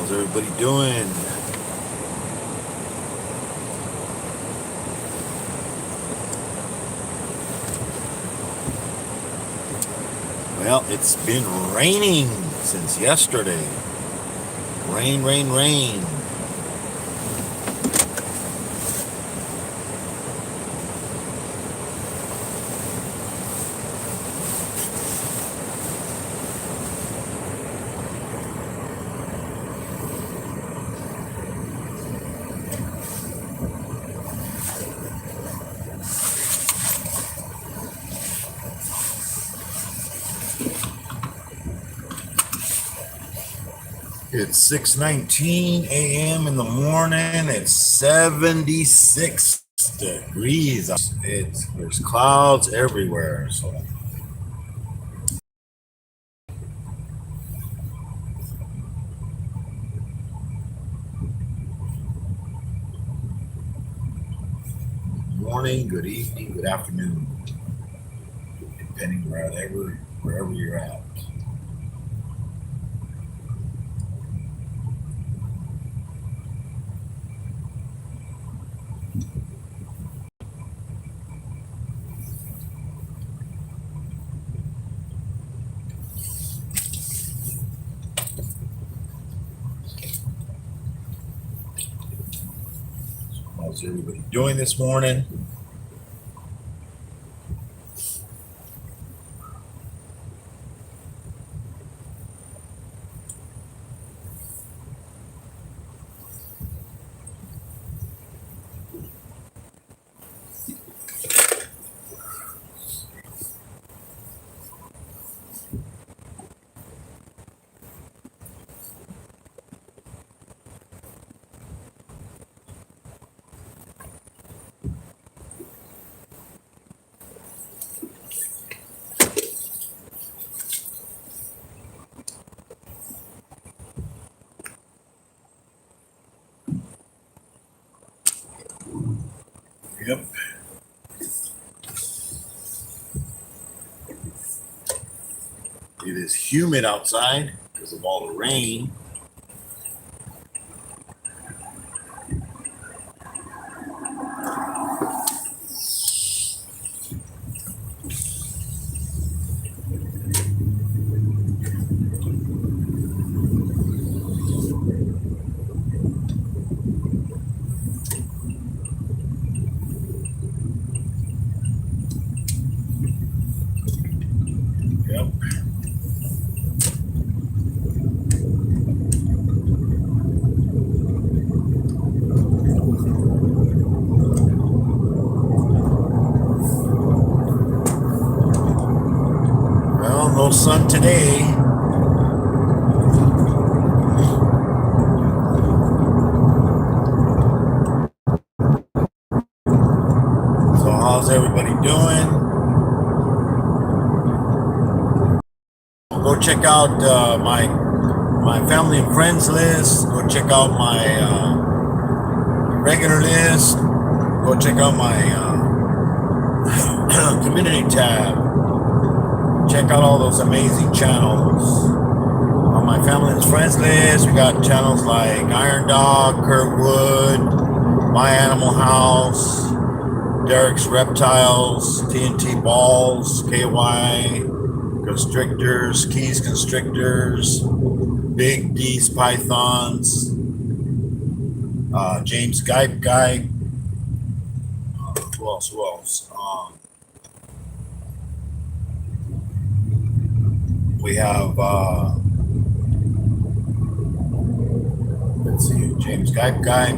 How's everybody doing? Well, it's been raining since yesterday. Rain, rain, rain. It's 6:19 a.m. in the morning. It's 76 degrees. There's clouds everywhere. So good morning, good evening, good afternoon, depending wherever you're at. How's everybody doing this morning? Yep. It is humid outside because of all the rain. Yep. Well, no sun today. So how's everybody doing? Go check out my family and friends list. Go check out my regular list. Go check out my community tab. Check out all those amazing channels. On my family and friends list, we got channels like Iron Dog, Kurtwood, My Animal House, Derek's Reptiles, TNT Balls, KY, Constrictors, Keys Constrictors, Big D's Pythons, James Gype Guy. Who else? We have, let's see, James Gype Guy.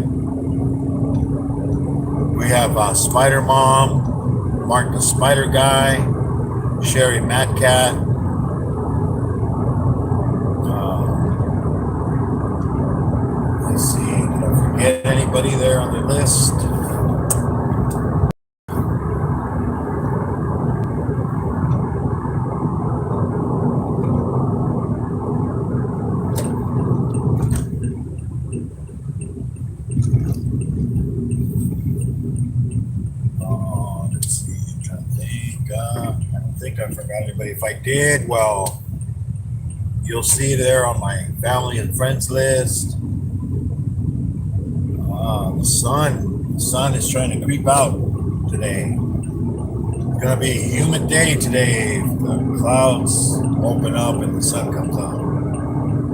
We have Spider Mom, Mark the Spider Guy, Sherry Mad Cat. Let's see, did I forget anybody there on the list? Let's see, I'm trying to think. I don't think I forgot anybody. If I did, well, You'll see there on my family and friends list. The sun is trying to creep out today. It's gonna be a humid day today. The clouds open up and the sun comes out.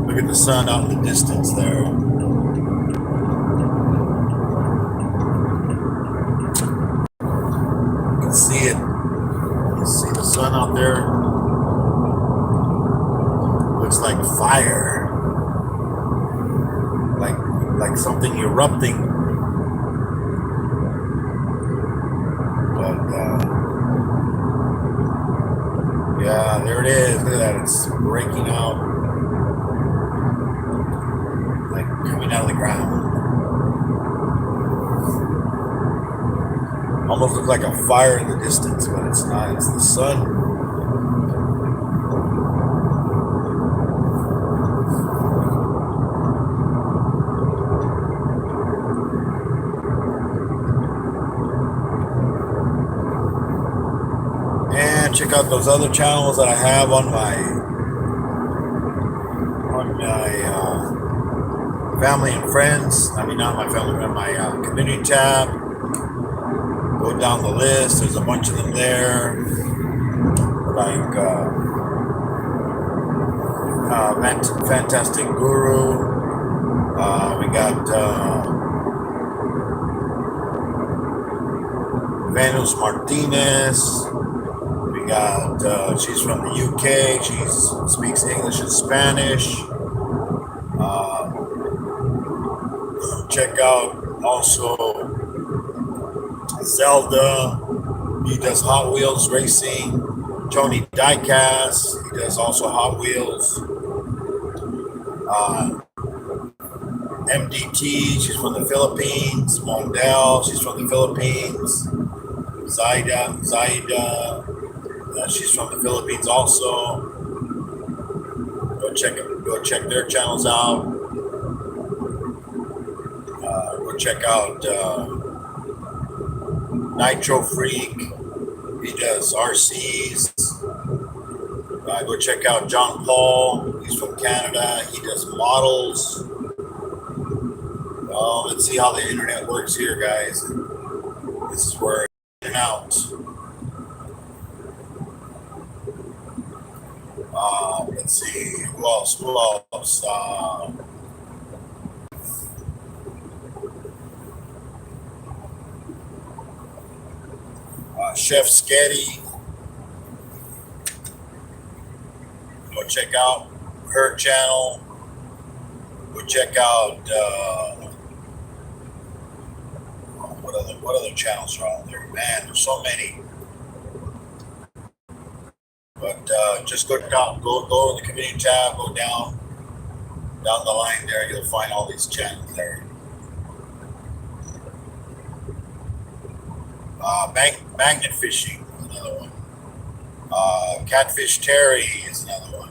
Look at the sun out in the distance there. You can see it. You see the sun out there. Looks like fire, like something erupting. But yeah, there it is. Look at that. It's breaking out, like coming out of the ground. Almost looks like a fire in the distance, but it's not. It's the sun. And check out those other channels that I have on my family and friends. I mean, not my family, but my community tab. Go down the list. There's a bunch of them there. Like Fantastic Guru. We got Venus Martinez. We got, she's from the UK. She speaks English and Spanish. Check out also Zelda. He does Hot Wheels racing. Tony Diecast. He does also Hot Wheels. MDT. She's from the Philippines. Mondel. She's from the Philippines. Zaida. She's from the Philippines also. Go check their channels out. Go check out Nitro Freak. He does RCs. Go check out John Paul. He's from Canada. He does models. Let's see how the internet works here, guys. This is where in and out. Let's see who else. Chef Sketty. Go check out her channel. Go check out what other channels are out there. Man, there's so many. But just go down, go in the community tab, go down the line there. You'll find all these channels there. Magnet Fishing is another one. Catfish Terry is another one.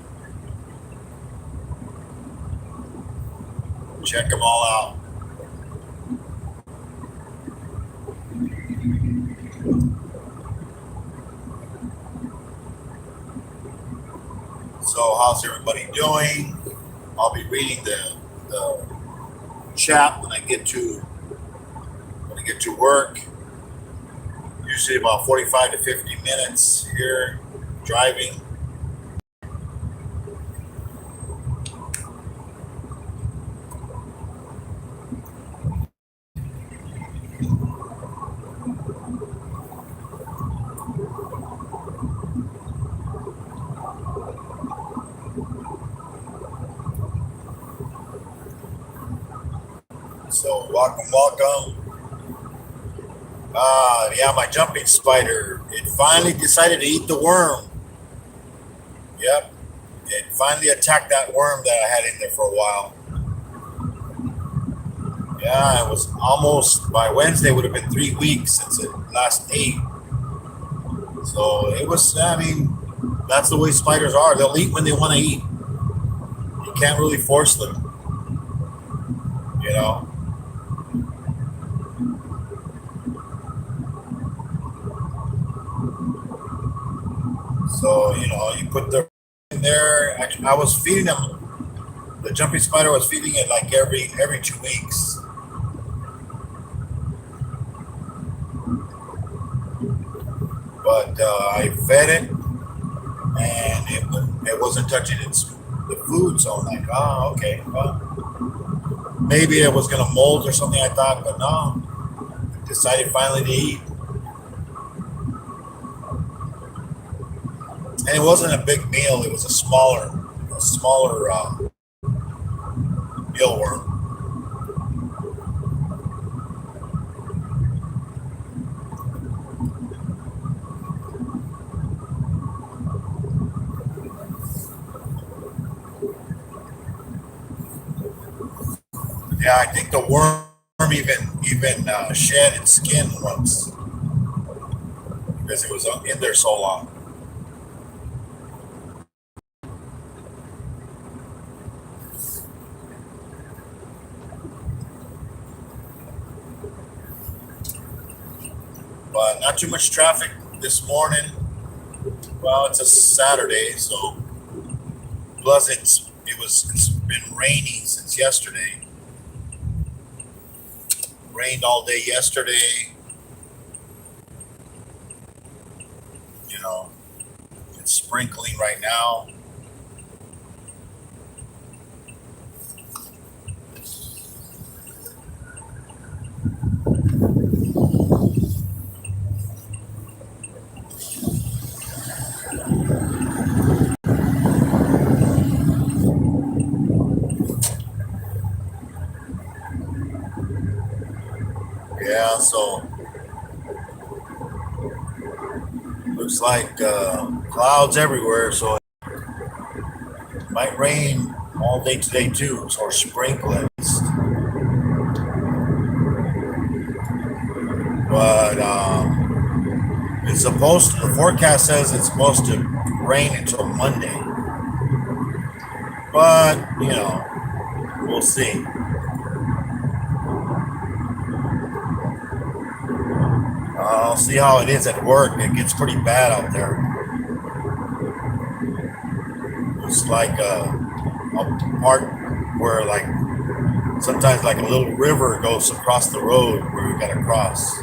Check them all out. So how's everybody doing? I'll be reading the chat when I get to work. Usually about 45 to 50 minutes here driving. So welcome. Yeah, my jumping spider, it finally decided to eat the worm. Yep, it finally attacked that worm that I had in there for a while. Yeah, it was almost, by Wednesday would have been 3 weeks since it last ate. So it was, I mean, that's the way spiders are. They'll eat when they want to eat. You can't really force them, you know. So, you know, you put the there. Actually, I was feeding them. The jumping spider was feeding it like every 2 weeks. But I fed it, and it wasn't touching the food. So I'm like, oh, okay, well, maybe it was gonna mold or something. I thought, but no. I decided finally to eat, and it wasn't a big meal. It was a smaller mealworm. Yeah, I think the worm even shed its skin once because it was in there so long. But not too much traffic this morning. Well, it's a Saturday, so plus it's been raining since yesterday. Rained all day yesterday. You know, it's sprinkling right now. Yeah, so looks like clouds everywhere. So it might rain all day today too, or sprinkle at least. But the forecast says it's supposed to rain until Monday. But, we'll see. I'll see how it is at work. It gets pretty bad out there. It's like a part where, like, sometimes like a little river goes across the road where we got to cross.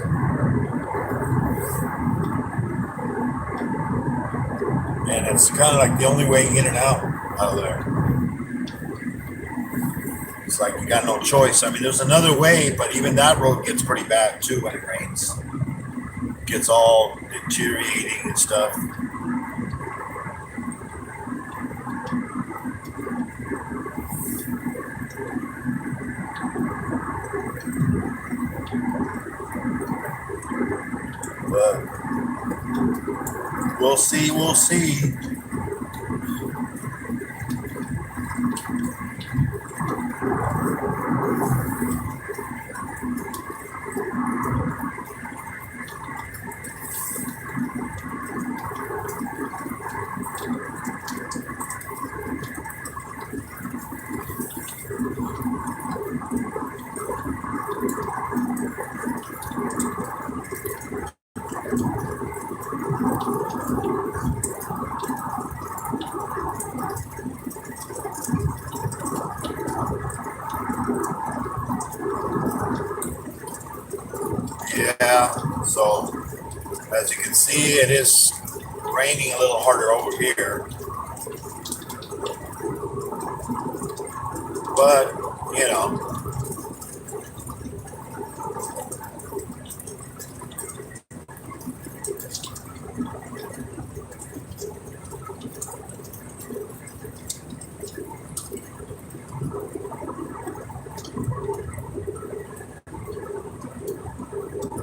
And it's kind of like the only way in and out of there. It's like you got no choice. I mean, there's another way, but even that road gets pretty bad too when it rains. It gets all deteriorating and stuff. But we'll see. We'll see. Yeah, so as you can see, it is raining a little harder over here. But,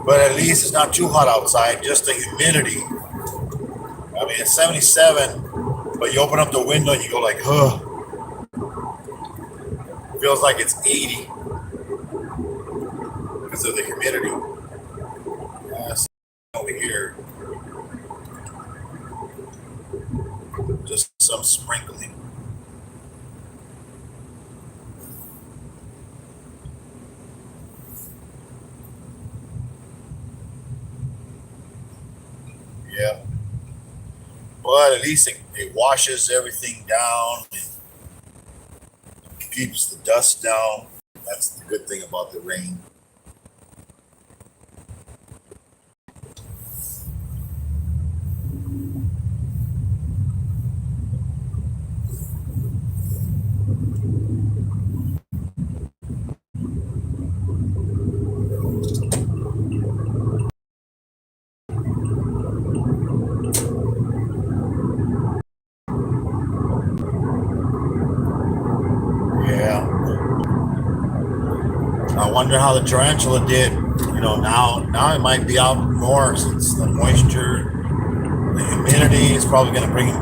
but at least it's not too hot outside, just the humidity. I mean, it's 77, but you open up the window and you go like, huh. It feels like it's 80 because of the humidity. Over here, just some sprinkling. Yeah. But but at least it washes everything down and keeps the dust down. That's the good thing about the rain. Yeah. I wonder how the tarantula did. Now it might be out more since the moisture, the humidity is probably going to bring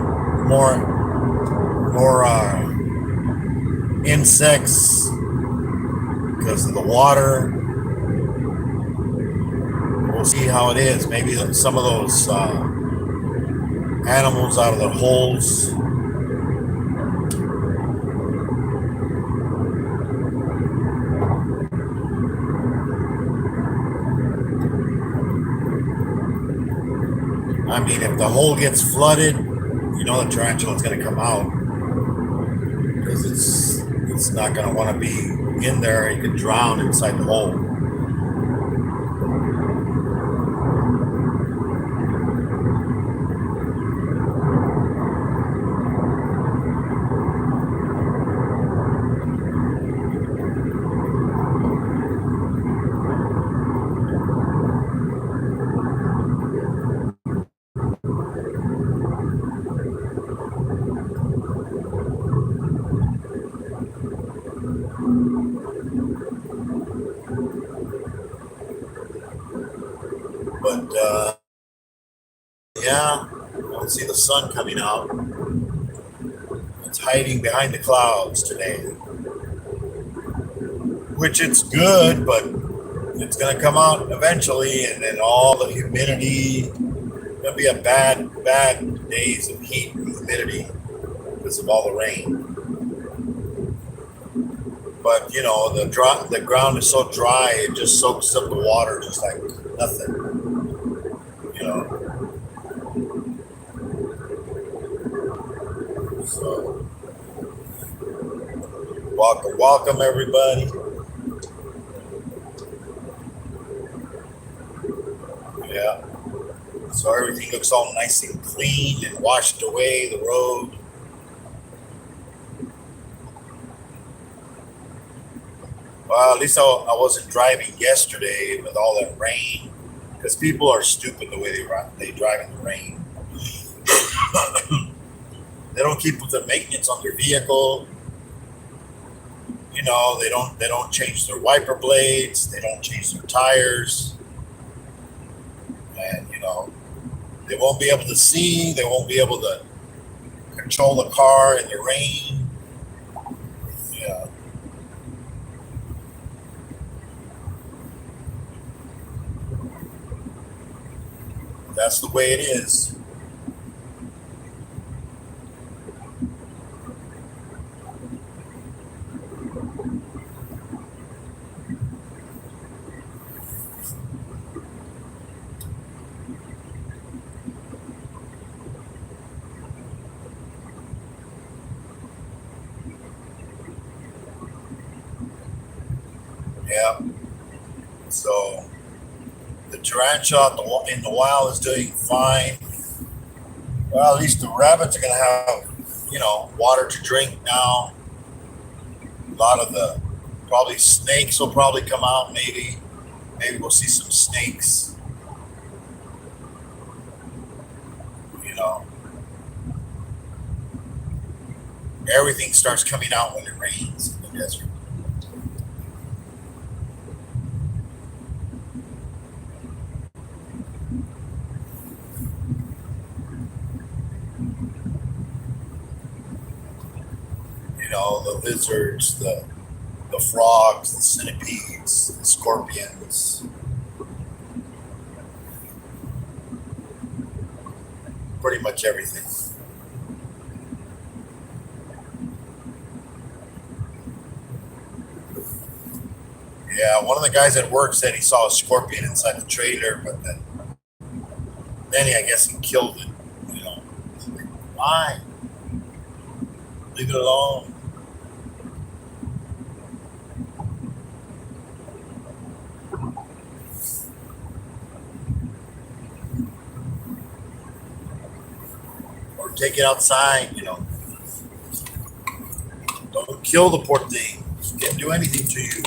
more insects because of the water. We'll see how it is. Maybe some of those animals out of the holes. I mean, if the hole gets flooded, the tarantula is going to come out because it's not going to want to be in there. It can drown inside the hole. But yeah, I don't see the sun coming out. It's hiding behind the clouds today, which it's good, but it's going to come out eventually, and then all the humidity. Going to be a bad days of heat and humidity because of all the rain. But the ground is so dry, it just soaks up the water just like nothing. So welcome everybody. Yeah. So everything looks all nice and clean and washed away, the road. Well, at least I wasn't driving yesterday with all that rain, because people are stupid the way they drive in the rain. They don't keep with the maintenance on their vehicle. They don't change their wiper blades. They don't change their tires. And they won't be able to see. They won't be able to control the car in the rain. Yeah. That's the way it is. Yeah. So the tarantula in the wild is doing fine. Well, at least the rabbits are going to have, water to drink now. A lot of the probably snakes will probably come out. Maybe we'll see some snakes. Everything starts coming out when it rains in the desert. The lizards, the frogs, the centipedes, the scorpions. Pretty much everything. Yeah, one of the guys at work said he saw a scorpion inside the trailer, but then I guess he killed it. fine. Leave it alone. Or take it outside, Don't kill the poor thing. It can't do anything to you.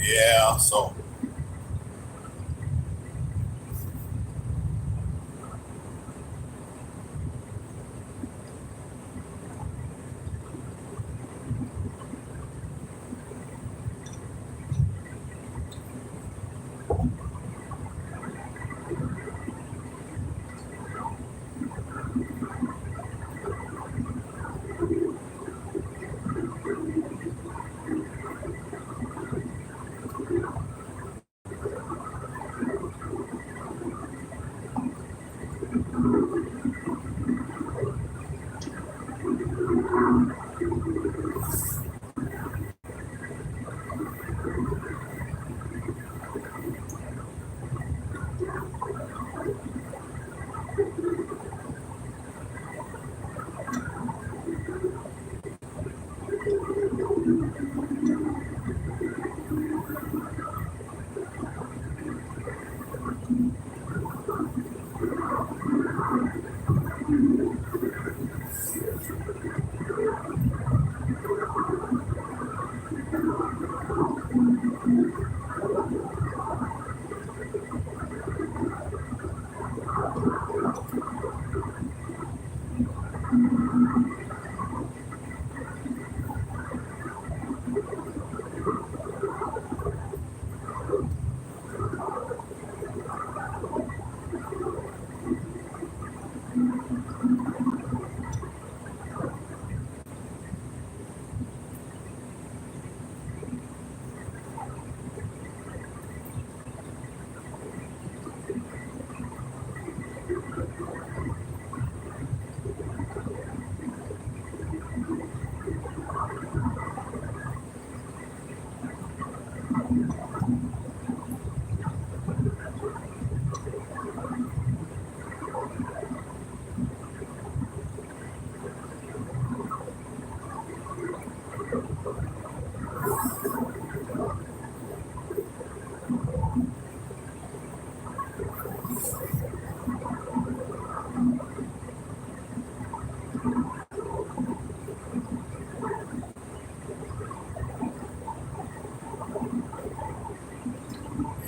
Yeah, so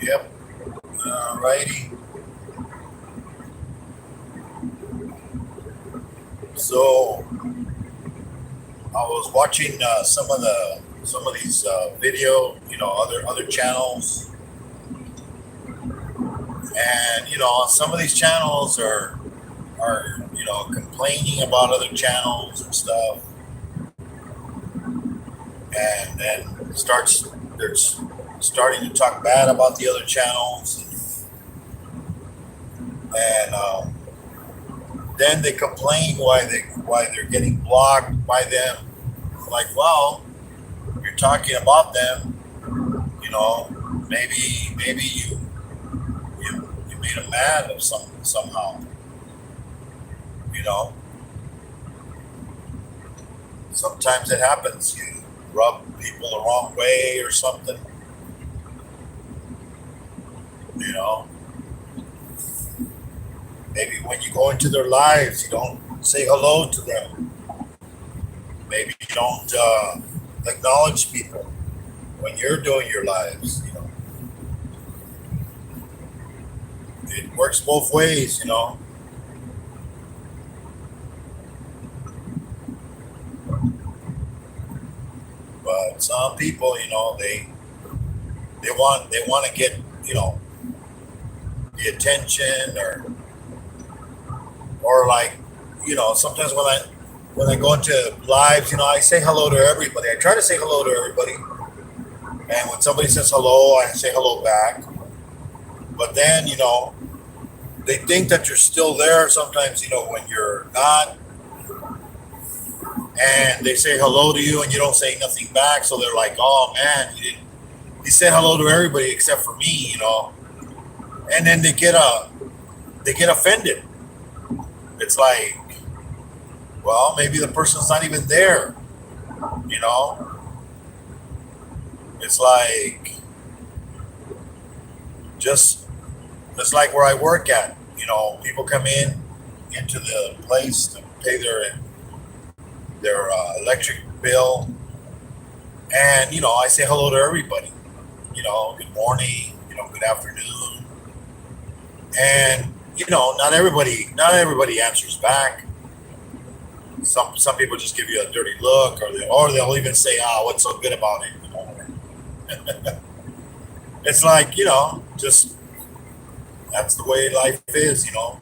yep. Alrighty. So I was watching some of these video, other channels, and some of these channels are complaining about other channels and stuff, and then they're starting to talk bad about the other channels, and then they complain why they're getting blocked by them. Like, well, you're talking about them, maybe you made them mad or somehow, you know. Sometimes it happens. You rub people the wrong way or something, you know. Maybe when you go into their lives, you don't say hello to them. Maybe you don't acknowledge people when you're doing your lives, It works both ways, But some people, they want to get, the attention or like, sometimes when I go into lives, I say hello to everybody. I try to say hello to everybody, And when somebody says hello, I say hello back. But then, they think that you're still there sometimes, when you're not. And they say hello to you and you don't say nothing back. So they're like, oh man, you said hello to everybody except for me. And then they get offended. It's like, well, maybe the person's not even there. You know, it's like just it's like where I work at. People come into the place to pay their electric bill, and I say hello to everybody. Good morning. Good afternoon, and not everybody answers back. Some people just give you a dirty look, or they'll even say, what's so good about it?" It's like, just that's the way life is. You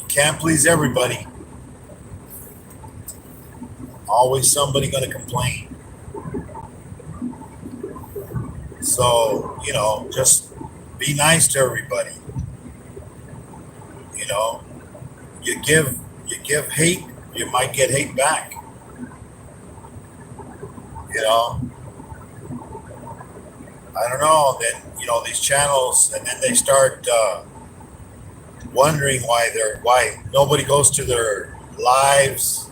can't please everybody. Always somebody gonna complain. So, just be nice to everybody. You give hate, you might get hate back. I don't know. Then these channels, and then they start wondering why nobody goes to their lives.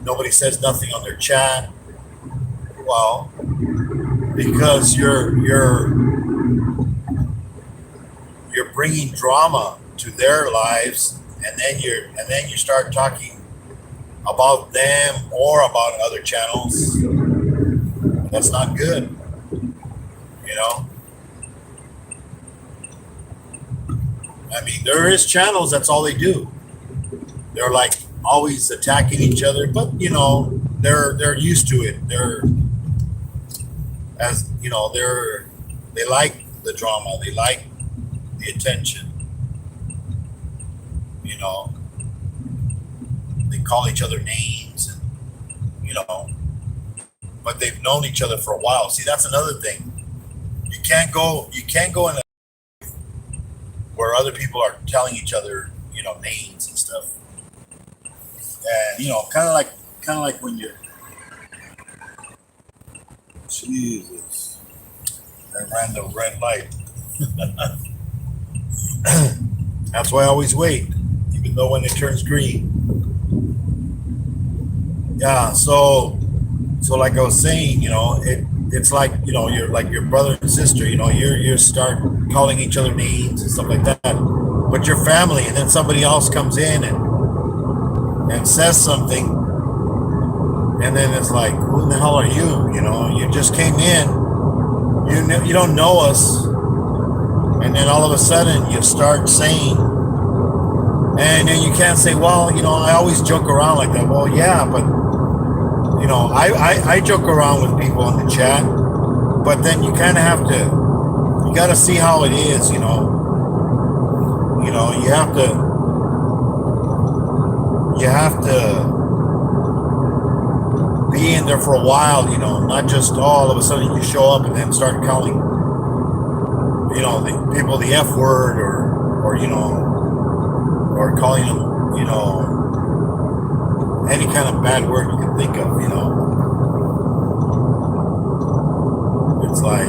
Nobody says nothing on their chat. Well, because you're bringing drama to their lives, and then you start talking about them or about other channels. That's not good. I mean, there is channels that's all they do. They're like always attacking each other, but they're used to it. They like the drama. They like the attention. They call each other names, and but they've known each other for a while. See, that's another thing. You can't go in where other people are telling each other, names and stuff. And kind of like when you're Jesus, I ran the red light. That's why I always wait, even though when it turns green. Yeah, so like I was saying, it's like, you're like your brother and sister, you start calling each other names and stuff like that. But you're family, and then somebody else comes in and says something, and then it's like, who the hell are you? You just came in, you don't know us, and then all of a sudden you start saying, and then you can't say, well, I always joke around like that. Well, yeah, but I joke around with people in the chat, but then you kind of have to, you got to see how it is, you have to be in there for a while, not just all of a sudden you show up and then start calling, the people the F word or calling them, any kind of bad word you can think of, It's like,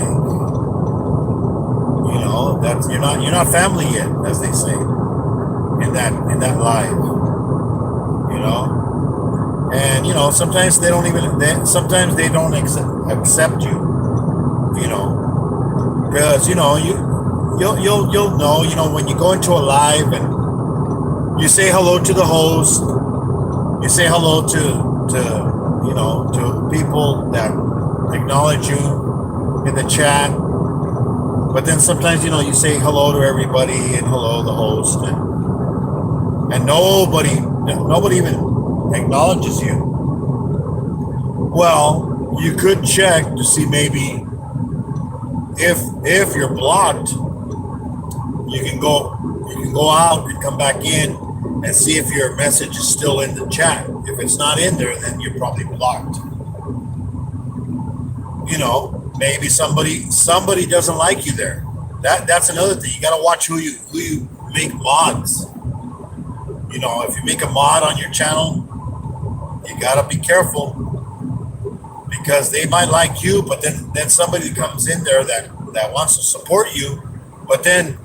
that's you're not family yet, as they say, in that life, And sometimes they don't accept you, because you'll know, when you go into a live and you say hello to the host. You say hello to people that acknowledge you in the chat, but then sometimes you say hello to everybody and hello the host, and nobody even acknowledges you. Well, you could check to see maybe if you're blocked, you can go out and come back in and see if your message is still in the chat. If it's not in there, then you're probably blocked. Maybe somebody doesn't like you there. That's another thing. You got to watch who you make mods. If you make a mod on your channel, you got to be careful because they might like you, but then somebody comes in there that wants to support you, but then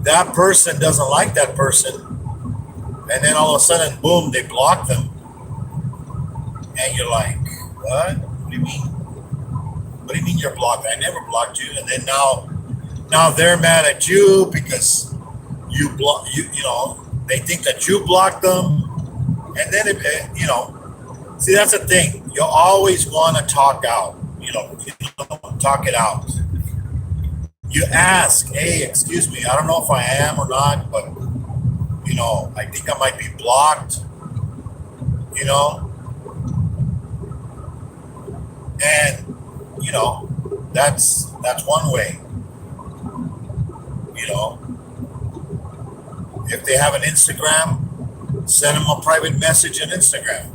that person doesn't like that person, and then all of a sudden, boom, they block them, and you're like, what do you mean? What do you mean you're blocked? I never blocked you. And then now they're mad at you because they think that you blocked them. And then see, that's the thing. You always want to talk out, talk it out. You ask, hey, excuse me, I don't know if I am or not, but I think I might be blocked, and that's one way. If they have an Instagram, send them a private message on Instagram.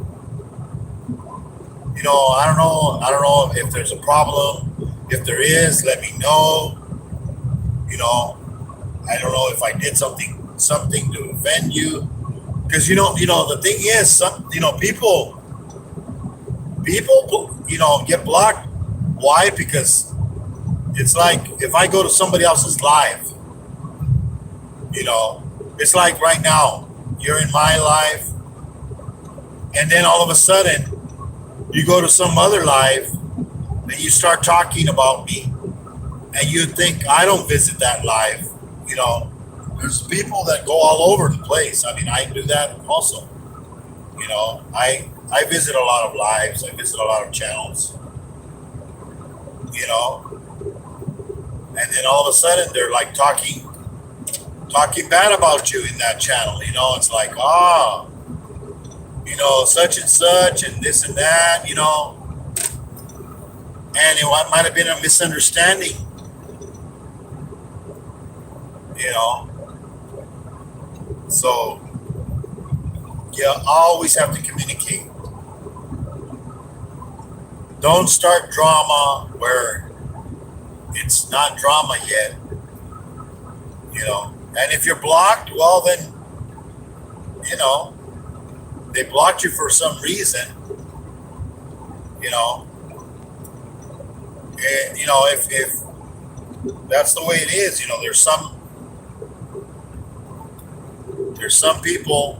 I don't know if there's a problem. If there is, let me know. I don't know if I did something to offend you, because the thing is, people get blocked. Why? Because it's like if I go to somebody else's live, it's like right now you're in my live, and then all of a sudden you go to some other live and you start talking about me, and you think I don't visit that live. There's people that go all over the place. I mean, I do that also. I visit a lot of lives. I visit a lot of channels. And then all of a sudden they're like talking bad about you in that channel. It's like, such and such and this and that, and it might have been a misunderstanding, so you always have to communicate. Don't start drama where it's not drama yet, and if you're blocked, well then, they blocked you for some reason, and, if that's the way it is, there's some people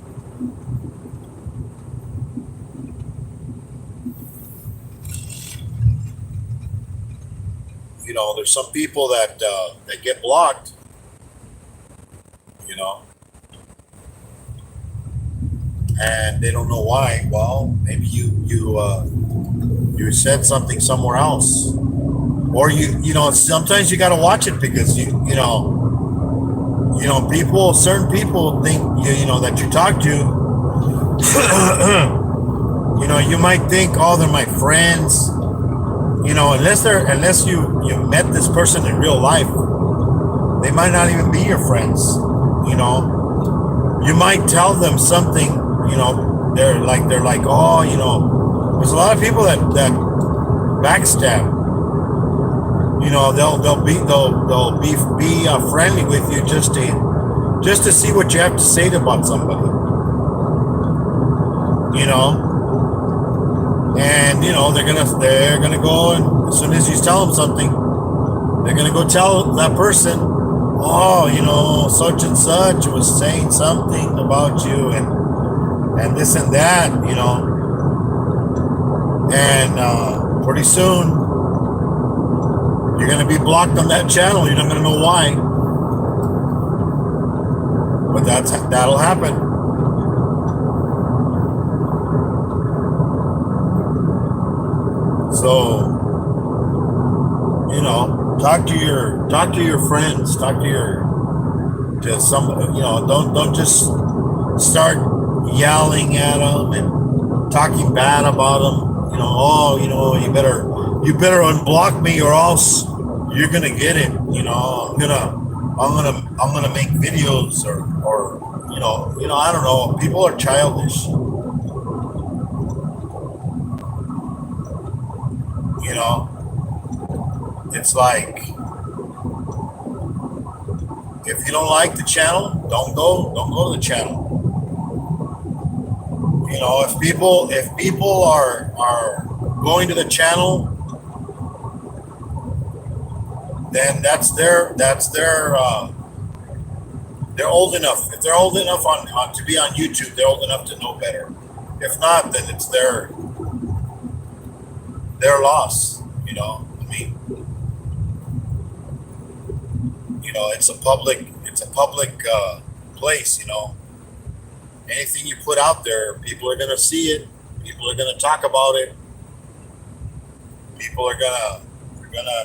there's some people that get blocked, and they don't know why. Well, maybe you said something somewhere else, or sometimes you got to watch it because certain people think that you talk to, you might think, oh, they're my friends, unless you met this person in real life, they might not even be your friends. You might tell them something, they're like, oh, there's a lot of people that backstab. They'll be friendly with you just to see what you have to say about somebody. And they're gonna go, and as soon as you tell them something, they're gonna go tell that person, oh, such and such was saying something about you, and this and that, and pretty soon you're gonna be blocked on that channel. You're not gonna know why, but that'll happen. So, talk to your friends, to somebody, don't just start yelling at them and talking bad about them. You better unblock me or else you're going to get it. I'm going to make videos or I don't know. People are childish. it's like, if you don't like the channel, don't go to the channel. You know, if people are going to the channel, then they're old enough. If they're old enough on to be on YouTube, they're old enough to know better. If not, then it's their loss. You know, I mean, you know, it's a public place. You know, anything you put out there, people are gonna see it. People are gonna talk about it. People are gonna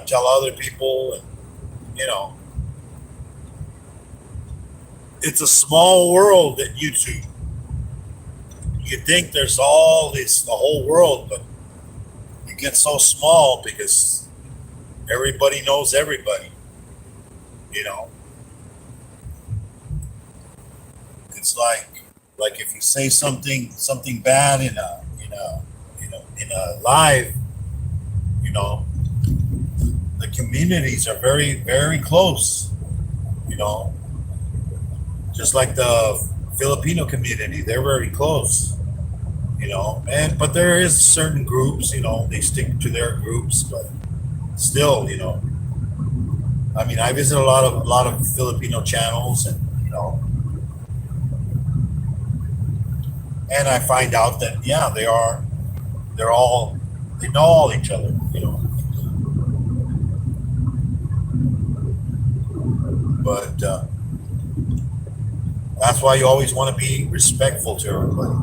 tell other people, and you know, it's a small world at YouTube. You think there's the whole world, but it gets so small because everybody knows everybody. You know, it's like if you say something bad in a live, you know, the communities are very, very close. You know, just like the Filipino community, they're very close. You know, but there is certain groups, you know, they stick to their groups, but still, you know, I mean, I visit a lot of Filipino channels, and you know, and I find out that yeah, they know all each other, you know. But that's why you always want to be respectful to everybody.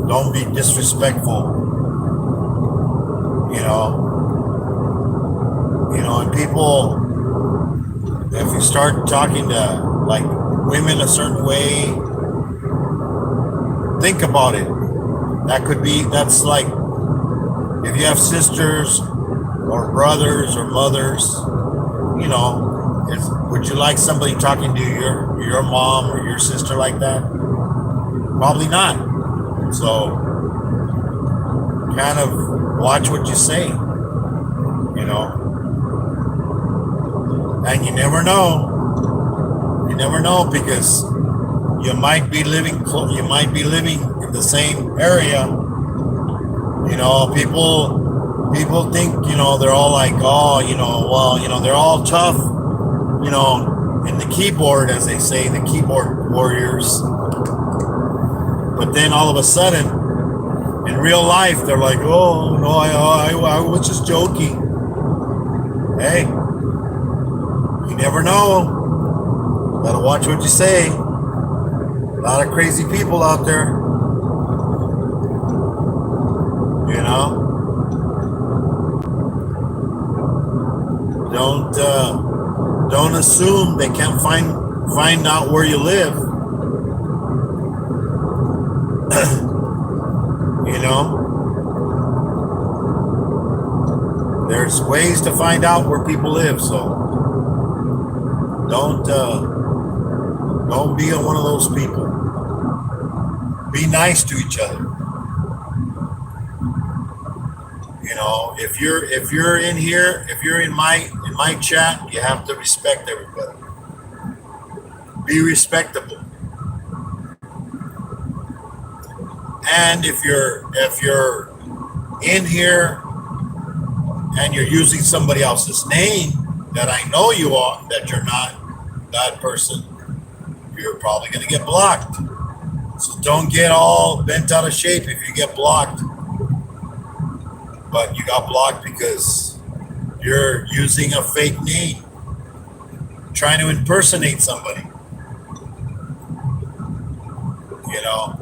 Don't be disrespectful. You know, and people, if you start talking to like women a certain way, think about it. That's like if you have sisters or brothers or mothers, you know, would you like somebody talking to your mom or your sister like that? Probably not. So kind of watch what you say, you know. And you never know. You never know, because you might be living in the same area. You know, people think, you know, they're all like, oh, you know, well, you know, they're all tough, you know, in the keyboard, as they say, the keyboard warriors. But then all of a sudden, in real life, they're like, oh, no, I was just joking. Hey, you never know. Gotta watch what you say. A lot of crazy people out there. You know? Don't assume they can't find out where you live. You know, there's ways to find out where people live, so don't be one of those people. Be nice to each other. You know, if you're in here, if you're in my chat, you have to respect everybody. Be respectable. And if you're in here and you're using somebody else's name that I know you are, that you're not that person, you're probably going to get blocked. So don't get all bent out of shape if you get blocked. But you got blocked because you're using a fake name, trying to impersonate somebody. You know,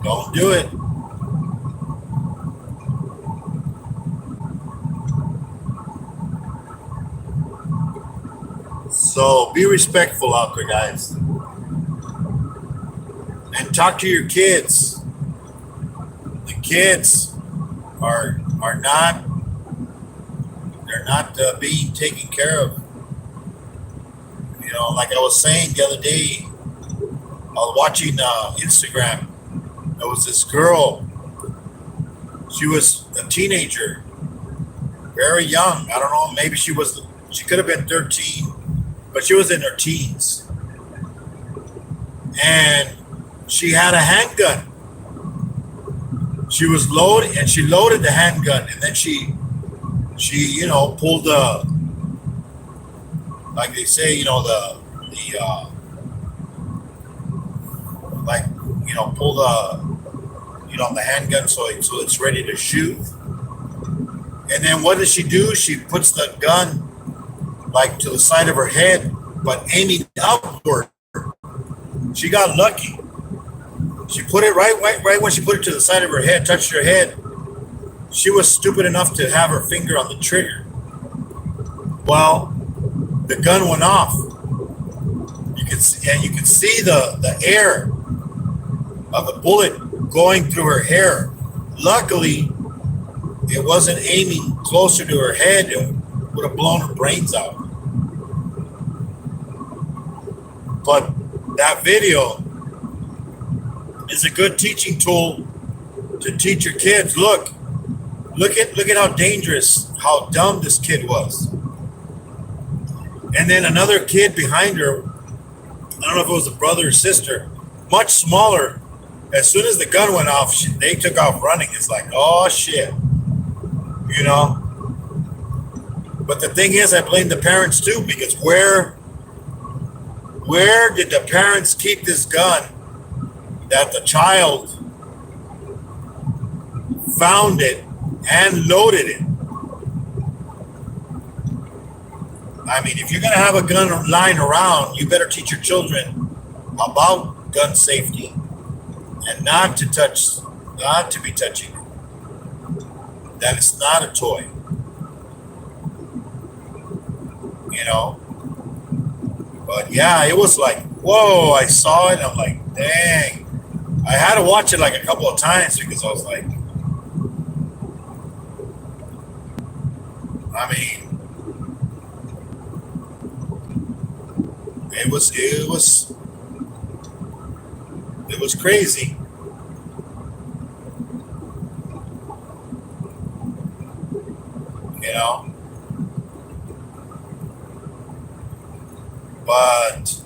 don't do it. So be respectful out there, guys. And talk to your kids. The kids are not, they're not being taken care of. You know, like I was saying the other day, I was watching Instagram. There was this girl. She was a teenager, very young. I don't know. Maybe she could have been 13, but she was in her teens. And she had a handgun. She was loaded, and she loaded the handgun, and then she pulled the, like they say, pull the handgun so it's ready to shoot. And then what does she do? She puts the gun like to the side of her head, but aiming upward. She got lucky. She put it right when she put it to the side of her head, touched her head. She was stupid enough to have her finger on the trigger. Well, the gun went off. You could see the air of the bullet going through her hair. Luckily, it wasn't aiming closer to her head. It would have blown her brains out. But that video is a good teaching tool to teach your kids. Look at how dangerous, how dumb this kid was. And then another kid behind her, I don't know if it was a brother or sister, much smaller. As soon as the gun went off, they took off running. It's like, oh shit, But the thing is, I blame the parents too, because where did the parents keep this gun that the child found it and loaded it? I mean, if you're going to have a gun lying around, you better teach your children about gun safety and not to be touching it. That it's not a toy. But yeah, it was like, whoa, I saw it. I'm like, dang. I had to watch it like a couple of times because I was like, I mean, it was crazy. But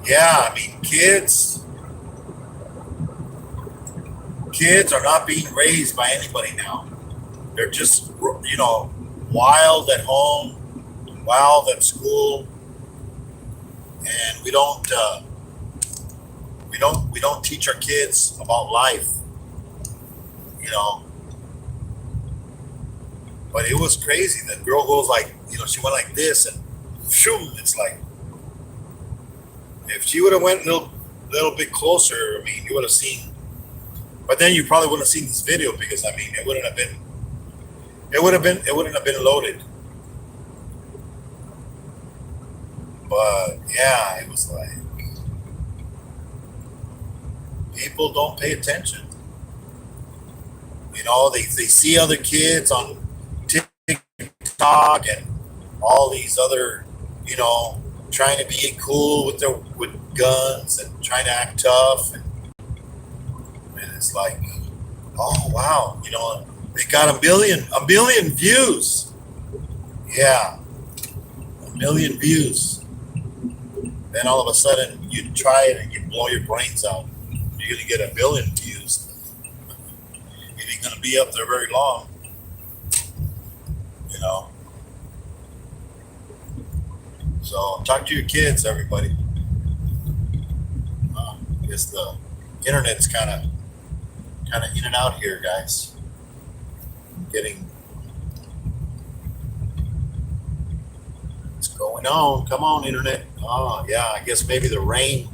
yeah, I mean, kids are not being raised by anybody now. They're just, wild at home, wild at school, and we don't teach our kids about life, But it was crazy. The girl goes like, she went like this, and shoom, it's like, if she would have went a little bit closer, I mean, you would have seen. But then you probably wouldn't have seen this video because I mean, it wouldn't have been loaded. But yeah, it was like people don't pay attention. They see other kids on TikTok and all these other, trying to be cool with guns and trying to act tough, and it's like, oh wow, they got a million views. Yeah, 1 million views. Then all of a sudden you try it and you blow your brains out. You're gonna get 1 billion views. It ain't gonna be up there very long. So talk to your kids, everybody. I guess the internet's kind of in and out here, guys. What's going on? Come on, internet. Oh yeah, I guess maybe the rain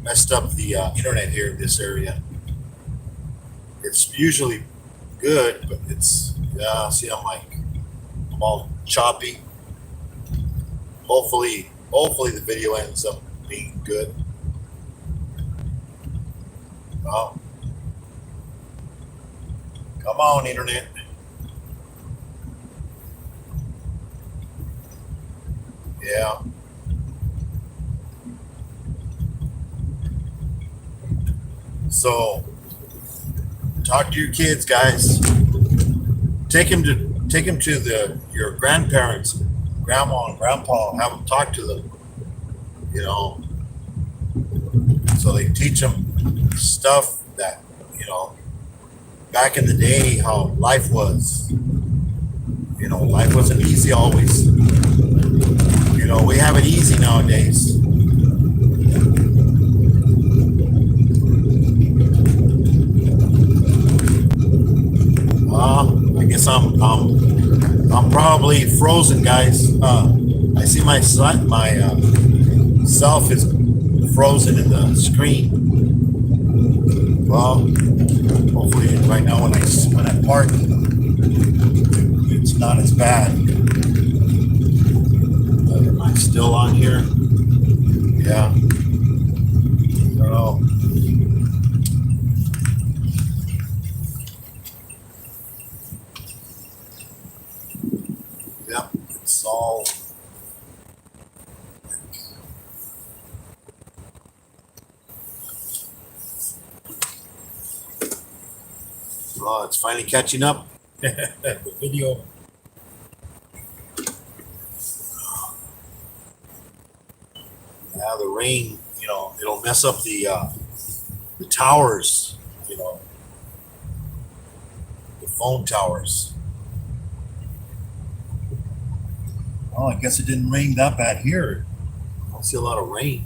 messed up the internet here in this area. It's usually good, but it's, see, I'm all choppy. Hopefully the video ends up being good. Oh, come on, internet. Yeah. So, talk to your kids, guys. Take them to take them to your grandparents, grandma and grandpa, have them talk to them, you know, so they teach them stuff that, back in the day, how life was. Life wasn't easy always. We have it easy nowadays. I guess I'm probably frozen, guys. I see my self is frozen in the screen. Well, hopefully right now when I park, it's not as bad. Am I still on here? Yeah. I don't know. Yep, it's all. Oh, it's finally catching up. The video. Yeah, the rain, it'll mess up the towers, the phone towers. Oh, I guess it didn't rain that bad here. I don't see a lot of rain,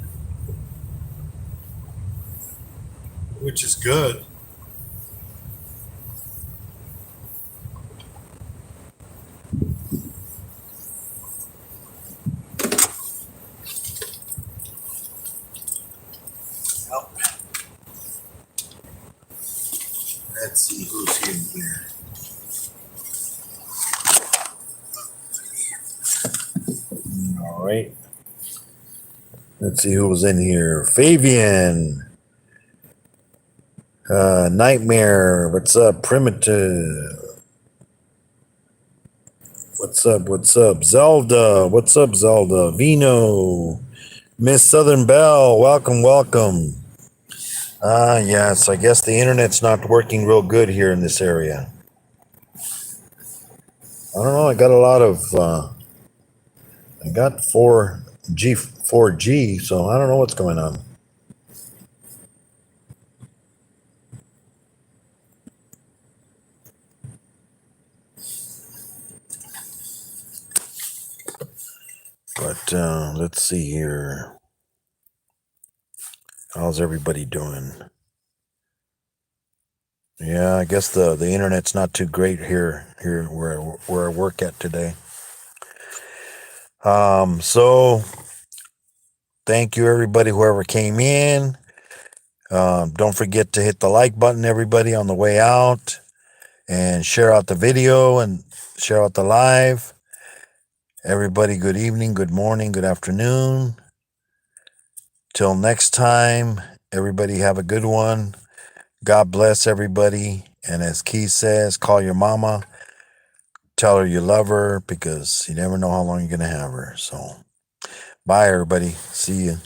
which is good. Yep. Let's see who's in here. All right. Let's see who was in here. Fabian. Nightmare. What's up? Primitive. What's up? What's up? Zelda. What's up, Zelda? Vino. Miss Southern Belle. Welcome, welcome. Yes, I guess the internet's not working real good here in this area. I don't know. I got a lot of, I got 4G, so I don't know what's going on. But let's see here. How's everybody doing? Yeah, I guess the internet's not too great here where I work at today. So thank you everybody whoever came in. Don't forget to hit the like button, everybody, on the way out, and share out the video and share out the live. Everybody, good evening, good morning, good afternoon. Till next time, everybody have a good one. God bless everybody. And as Keith says, call your mama. Tell her you love her because you never know how long you're going to have her. So, bye, everybody. See you.